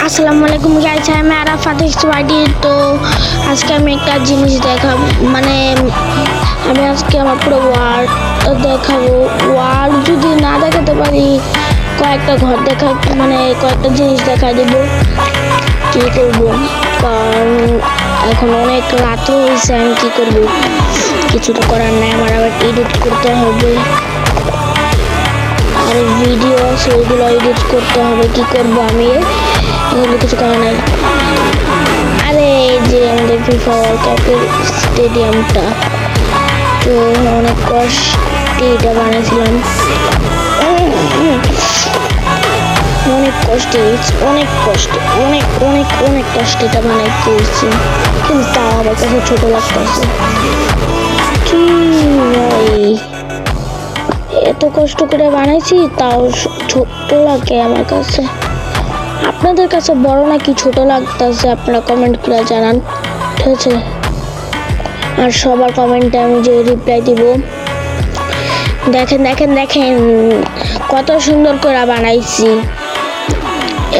আসসালামু আলাইকুম গাইস, আমি আরাফাত এক্সওয়াইডি। তো আজকে আমি একটা জিনিস দেখাবো, মানে আমি আজকে আমার পুরো ওয়ার্ড দেখাবো। ওয়ার্ড যদি না দেখাতে পারি, কয়েকটা ঘর দেখা, মানে কয়েকটা জিনিস দেখা দেব। কী করবো, কারণ এখন অনেক রাত হয়েছে, আমি কী করবো, কিছু তো করার নাই। আমার আবার এডিট করতে হবে, আর ভিডিও সেগুলো এডিট করতে হবে। কি করবো আমি, এগুলো কিছু করার নাই। আরে এই যে আমাদের ফিফা ওয়ার্ল্ড কাপের স্টেডিয়ামটা, তো অনেক কষ্টে এটা বানিয়েছিলাম, অনেক কষ্টে, অনেক কষ্টে, অনেক অনেক অনেক কষ্টে এটা বানাইতে হয়েছে, কিন্তু তাও আমার কাছে ছোট লাগতেছে। কি ভাই, এত কষ্ট করে বানাইছি তাও ছোট লাগে আমার কাছে। আপনাদের কাছে বড় নাকি ছোট লাগতেছে, আপনারা কমেন্ট করে জানান, ঠিক আছে? আর সবার কমেন্টে আমি যে রিপ্লাই দিব। দেখেন দেখেন দেখেন কত সুন্দর করে বানাইছি।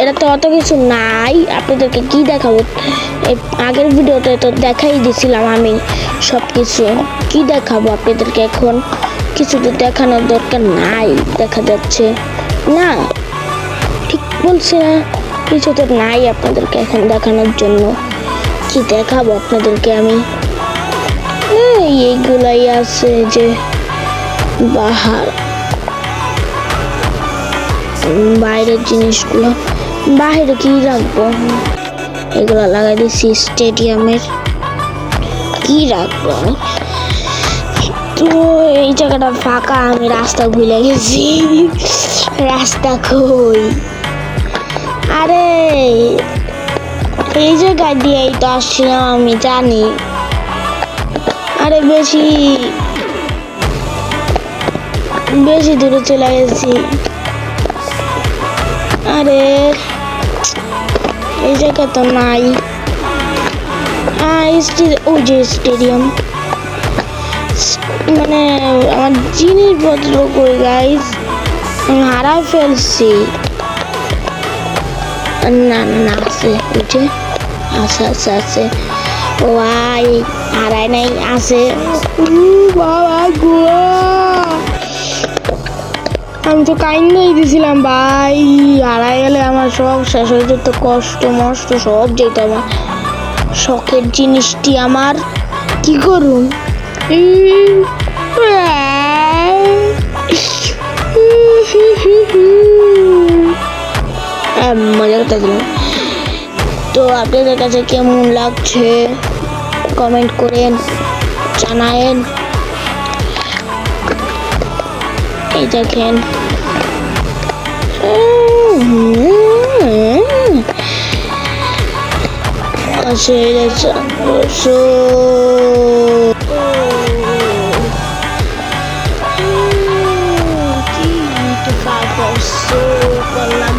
এটা তো অত কিছু নাই, আপনাদেরকে কি দেখাবো? এই আগের ভিডিওতে তো দেখাই দিছিলাম আমি সব কিছু। কি দেখাবো আপনাদেরকে এখন? কিছু তো দেখানোর দরকার নাই, দেখা যাচ্ছে না, ঠিক বলছে না? কিছু তো নাই আপনাদেরকে এখন দেখানোর জন্য। কি দেখাবো আপনাদেরকে আমি? এইগুলাই আছে যে বাইরের জিনিসগুলো, বাইরে কি রাখবো? এগুলো লাগাই দিচ্ছি স্টেডিয়ামের। কি রাখবো আমি? তো এই জায়গাটা ফাঁকা, আমি রাস্তা ভুলে গেছি। রাস্তা কই? আরে এই জায়গা দিয়েই তো আসছিলাম, আমি জানি। আরে বেশি দূরে চলে গেছি। আরে এই জায়গা তো নাই। ওই যে স্টেডিয়াম, মানে আমার জিনিসপত্র কই গাইস? আমি হারাই ফেলছি। না না আছে, বুঝে আছে আছে আছে। ও ভাই হারাই নাই, আছে। বাবা গো, আমি তো কাইন্দাই দিছিলাম ভাই। হারাই গেলে আমার সব শেষ হয়ে যেত, কষ্ট মষ্ট সব যেত আমার। শখের জিনিসটি আমার, কি করুন? মজা করতে দিলাম। তো আপনাদের কাছে কেমন লাগছে কমেন্ট করেন, জানায়েন। এই দেখেন করলাম,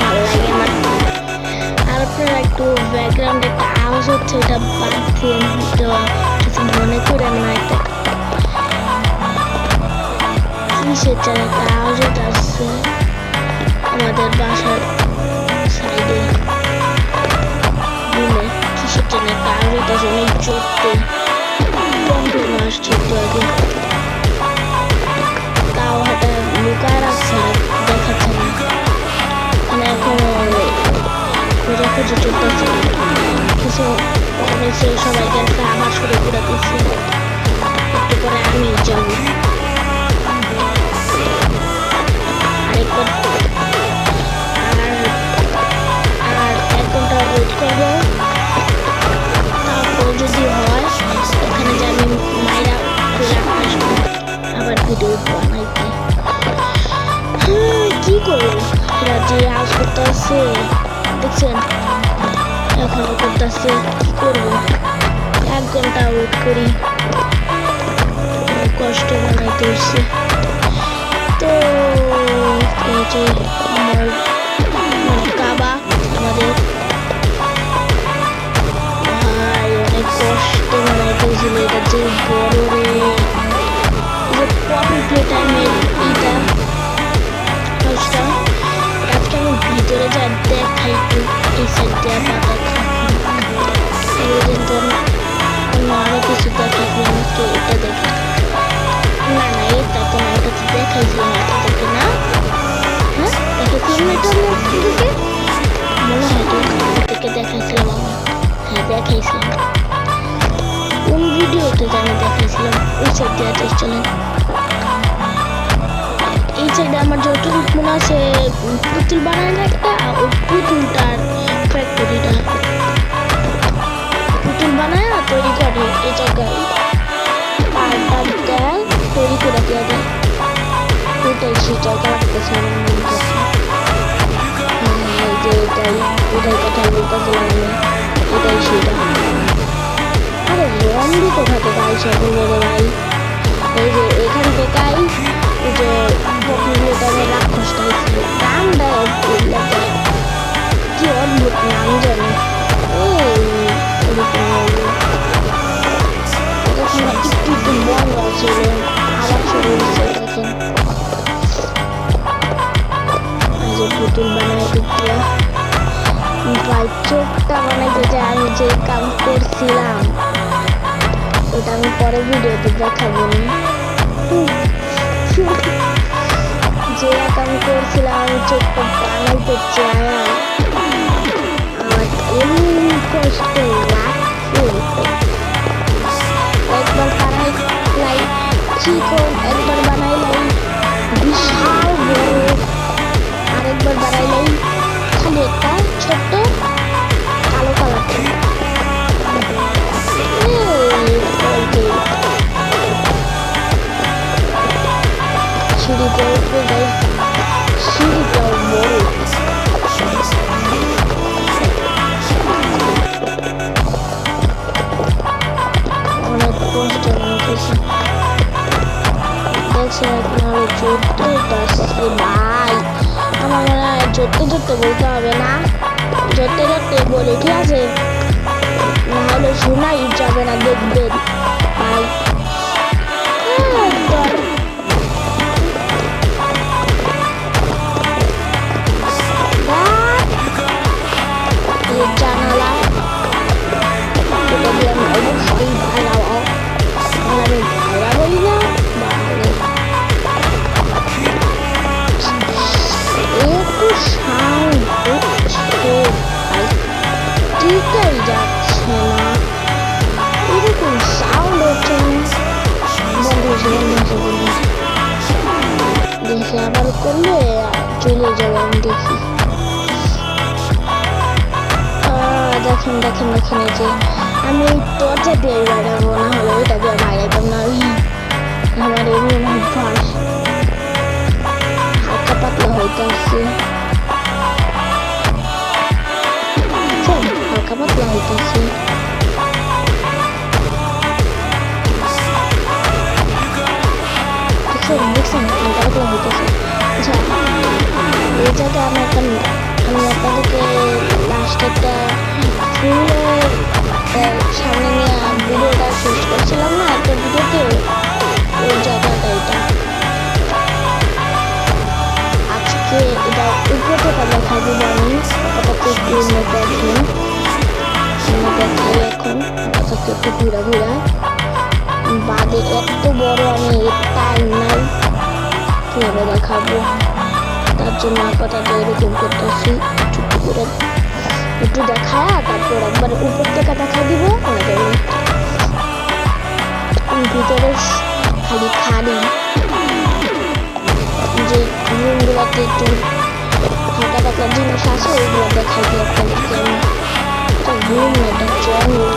ভালো লাগে না। আর আপনারা একটু ব্যাকগ্রাউন্ডে একটা আওয়াজ হচ্ছে, এটা বাদ দিয়ে কিছু মনে করেন না। এটা কিসের যেন একটা আওয়াজ আসছে আমাদের বাসার সাইডে, কিসের যেন একটা আওয়াজ আসছে, অনেক জোরতে কন্ট্রোল আসছে একটু আগে। তাও এটা লুকায় রাখছে না, দেখাচ্ছে না, মানে এখনো খোঁজাখুঁজি চলতেছে। কিছু করেছে, সবাই গেছে, আবার শুরু করে দিচ্ছে। একটু পরে আমি যাবো আরেকবার, আর 1 ঘন্টা ওয়েট করবো। তারপর যদি হয় ওখানে যে আমি মাইরা ফিরে আসবো আবার ভিডিও বানাইতে। কি করবো, এরা যে আওয়াজ করতেছে দেখছেন, এখনো করতেছে। কি করবো, 1 ঘন্টা ওয়েট করি, কষ্ট বানাইতে হচ্ছে। তো এই যে আমার মানে কাবা, আমাদের ভাই অনেক কষ্ট বানাইতে হয়েছিল। এটা যে বড় রে, যে পপি প্লে টাইমের এইটা, আজকে চলে যায় দেখাই একটু এই সাইড দিয়ে পাতা কিন্তু আরো কিছু দেখাইছিলাম আজকে এটা দেখে না না এটা তো না এটা তো দেখাইছিলাম আপনাদেরকে না হ্যাঁ দেখাইছিলাম এটা আপনাদেরকে মনে হয় তো আপনাদেরকে দেখাইছিলাম আমি হ্যাঁ দেখাইছিলাম কোন ভিডিওতে জানি দেখাইছিলাম ওই সাইড দিয়ে চলেন এই সাইডে আমার যতটুকু মনে আছে পুতুল বানায় না একটা ওই পুতুলটার ফ্যাক্টরিটা পুতুল বানায় না তৈরি করে এই জায়গায় পাল্টা দেয় তৈরি করে দেওয়া যায় ওইটাই সেই জায়গা লাগতেছে আমার মনে করছে এই যে এটাই কথা বলতেছিলাম আমি এটাই সেটা আরে রম্বি কোথা থেকে আইসা বললো রে ভাই এই যে এখান থেকেই এই যে বকরিটাকে রাক্ষসটা ছিল নাম দেয় কি অদ্ভুত নাম জানি একটু একটু বন্ধ ছিল আবার শুরু হচ্ছে দেখেন যে পুতুল বানায় দিচ্ছিলাম ভাই চোখটা বানাইতে যে আমি যে কাম করছিলাম ওটা আমি পরে ভিডিওতে দেখাবো যে কাম করছিলাম আমি চোখটা বানাইতে চাই আমার এমন কষ্ট লাগছে একবার বানাইলাই চিকন একবার বানাইলাই বিশাল বড় আরেকবার বানাইলাই খালি একটা ছোট্ট কালো কালারটা সিঁড়িতে উঠবে যাই সিঁড়িটাও বড় অনেক কষ্ট লাগতেছে দেখছি আপনার চড়তে পারছি ভাই আমার মনে হয় চড়তে বলতে হবে না চড়তে বলি ঠিক আছে নাহলে শোনাই যাবে না দেখবেন ভাই জানালা এটা দিয়ে আমি অবশ্যই ভাড়াবো আমি ভাড়াবই না একটু সাউন্ড হচ্ছে ঠিকই যাচ্ছে না এরকম সাউন্ড হচ্ছে দেখি আবার করলে চলে যাবো আমি দেখি দেখেন এই যে আমি ওই দরজা দিয়ে বাইরাবো না হলে ওইটা দিয়ে বাইরাতাম না ওই আমার এমনি অভ্যাস হালকা পাতলা হইতেছে হালকা পাতলা হইতেছে দেখছেন হালকা পাতলা হইতেছে আচ্ছা এই জায়গায় আমি আপনাদেরকে লাস্ট একটা ফুলের সামনে নিয়ে ভিডিওটা শেষ করছিলাম না একটা ভিডিওতে ওই জায়গাটা এটা আজকে এটা উপর থেকে দেখা দিব আমি ওটাকে একটু দেখেন দেখাই এখন ওটাকে একটু ঘুরা বাদে এত বড় আমি টাইম নাই কীভাবে দেখাবো তার জন্য আপাতত এরকম করতেছি ছোট্ট করে একটু দেখায় তারপর একবার উপর থেকে দেখা দিব ভিতরে খালি খালি যে রুমগুলোতে একটু হালকা পাতলা জিনিস আছে ওইগুলো দেখাই দিই আপনাদেরকে আমি একটা রুম একটা জঙ্গল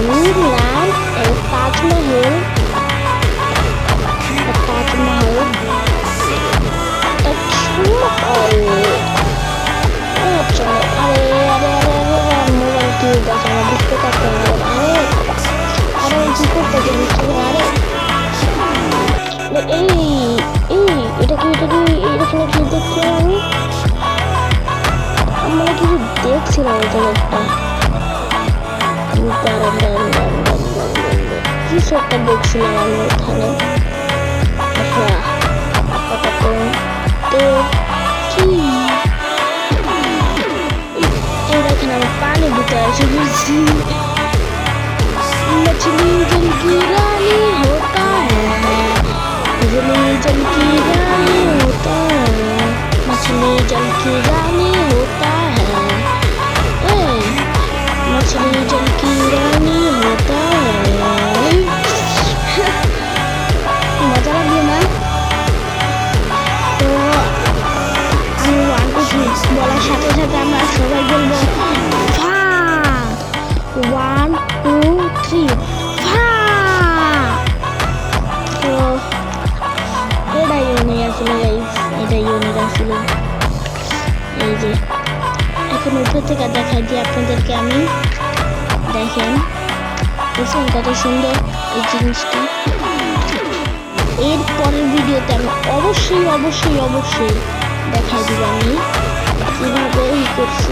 রুম নাম তাজমহল মোবাইল কি গেছে আমার বুঝতে পারছি আরে কি করতেছে বুঝতে পারে এটা কি এখানে কি দেখছিলাম আমি আমরা কিছু দেখছিলাম এখানে একটা কিছু একটা দেখছিলাম আমি ওখানে আপাতত की रानी होता है, मछली जल की रानी होता है, मछली जल की रानी होता है। मजा লাগলো না? তো আমি 1 2 3 বলার সাথে সাথে আমরা সবাই বলবো ফা। 1 2 3 ফা। তো এটাই ইউনিক আসলে গাইস, এটাই ইউনিক আসলে। এই যে এখন উপর থেকে দেখাই দিই আপনাদেরকে আমি, দেখেন দেখুন কত সুন্দর এই জিনিসটা। এর পরের ভিডিওতে আমি অবশ্যই অবশ্যই অবশ্যই দেখাই দিব আমি কীভাবে করছি,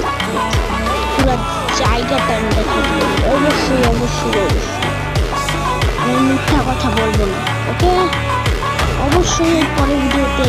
পুরো জায়গাটা আমি দেখাই দিব অবশ্যই অবশ্যই অবশ্যই। আমি মিথ্যা কথা বলবো না, ওকে? অবশ্যই এর পরের ভিডিওতে